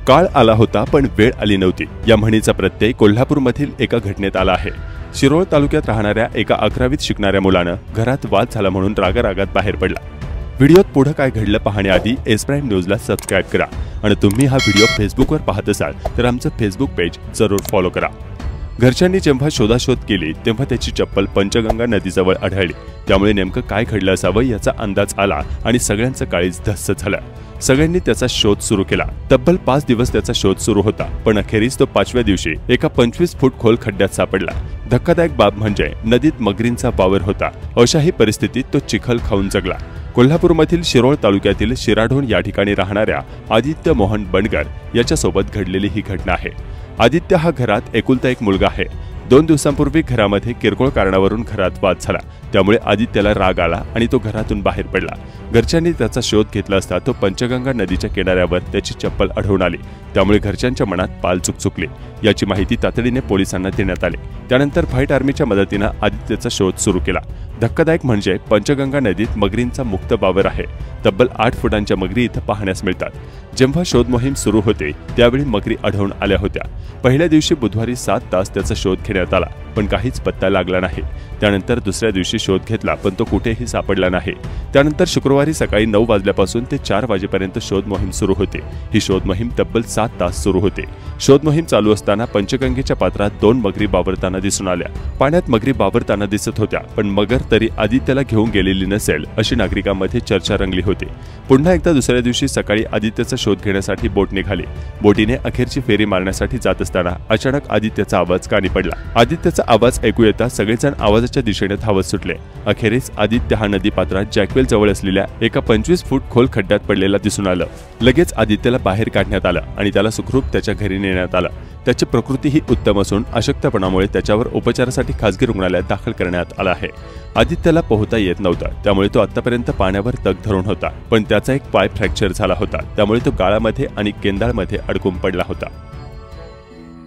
काळ आला होता पण वेळ आली नव्हती या म्हणीचा प्रत्यय कोल्हापूरमधील एका घटनेत आला आहे। शिरोळ तालुक्यात राहणाऱ्या एका 11वीत शिकणाऱ्या मुलानं घरात वाद झाला म्हणून रागारागात बाहेर पडला। व्हिडिओत पुढे काय घडलं पाहण्याआधी एस प्राइम न्यूजला सबस्क्राइब करा आणि तुम्ही हा व्हिडिओ फेसबुकवर पाहत असाल तर आमचं फेसबुक पेज जरूर फॉलो करा। घरच्यांनी जेव्हा शोधाशोध केली तेव्हा त्याची चप्पल पंचगंगा नदीजवळ आढळली। त्यामुळे नेमकं काय घडलं असावं याचा अंदाज आला आणि सगळ्यांचं काळीज धस्स झालं। सगळ्यांनी त्याचा शोध सुरू केला। तब्बल 5 दिवस त्याचा शोध सुरू होता, पण अखेरीस तो 5व्या दिवशी एका 25 फूट खोल खड्ड्यात सापडला। धक्कादायक बाब म्हणजे नदीत मगरींचा वावर होता। अशाही परिस्थितीत तो चिखल खाऊन जगला। कोल्हापूरमधील शिरोळ तालुक्यातील शिराढोण या ठिकाणी राहणाऱ्या आदित्य मोहन बंडगर याच्यासोबत घडलेली ही घटना आहे। आदित्य हा घरात एकुलता एक मुलगा आहे। 2 दिवसांपूर्वी घरामध्ये किरकोळ कारणावरून घरात वाद झाला। त्यामुळे आदित्यला राग आला आणि तो घरातून बाहेर पडला। घरच्यांनी त्याचा शोध घेतला असता तो पंचगंगा नदीच्या किनाऱ्यावर त्याची चप्पल आढळून आली। त्यामुळे घरच्यांच्या मनात पाल चुकचुकली। याची माहिती तातडीने पोलिसांना देण्यात आली। त्यानंतर व्हाईट आर्मीच्या मदतीने आदित्यचा शोध सुरू केला। धक्कादायक म्हणजे पंचगंगा नदीत मगरींचा मुक्त वावर आहे। तब्बल 8 फुटांच्या मगरी इथं पाहण्यास मिळतात। जेव्हा शोध मोहीम सुरू होते त्यावेळी मगरी आढळून आल्या होत्या। पहिल्या दिवशी बुधवारी 7 तास त्याचा शोध घेण्यात आला, पण काहीच पत्ता लागला नाही। त्यानंतर दुसऱ्या दिवशी शोध घेतला, पण तो कुठेही सापडला नाही। त्यानंतर शुक्रवारी सकाळी 9 वाजल्यापासून ते 4 वाजेपर्यंत शोध मोहीम सुरू होते। ही शोध मोहीम तब्बल 7 तास सुरू होते। शोध मोहीम चालू असताना पंचगंगेच्या पात्रात 2 मगरी वावरताना दिसून आल्या। पाण्यात मगरी वावरताना दिसत होत्या, पण मगर तरी आदित्यला घेऊन गेलेली नसेल अशी नागरिकांमध्ये चर्चा रंगली होती। पुन्हा एकदा दुसऱ्या दिवशी सकाळी आदित्यचा शोध घेण्यासाठी बोट निघाली। बोटीने अखेरची फेरी मारण्यासाठी जात असताना अचानक आदित्यचा आवाज कानी पडला। आदित्यचा आवाज ऐकू येता सगळेजण आवाजाच्या दिशेने धावत सुटले। अखेरीस आदित्य हा नदीपात्रात जॅकवेल जवळ असलेल्या एका 25 फूट खोल खड्ड्यात पडलेला दिसून आलं। लगेच आदित्यला बाहेर काढण्यात आलं आणि त्याला सुखरूप त्याच्या घरी नेण्यात आलं। त्याची प्रकृती ही उत्तम असून अशक्तपणामुळे त्याच्यावर उपचारासाठी खासगी रुग्णालयात दाखल करण्यात आलं आहे। आदित्यला पोहता येत नव्हतं, त्यामुळे तो आतापर्यंत पाण्यावर तग धरून होता, पण त्याचा एक पाय फ्रॅक्चर झाला होता। त्यामुळे तो गाळामध्ये आणि केंदाळमध्ये अडकून पडला होता।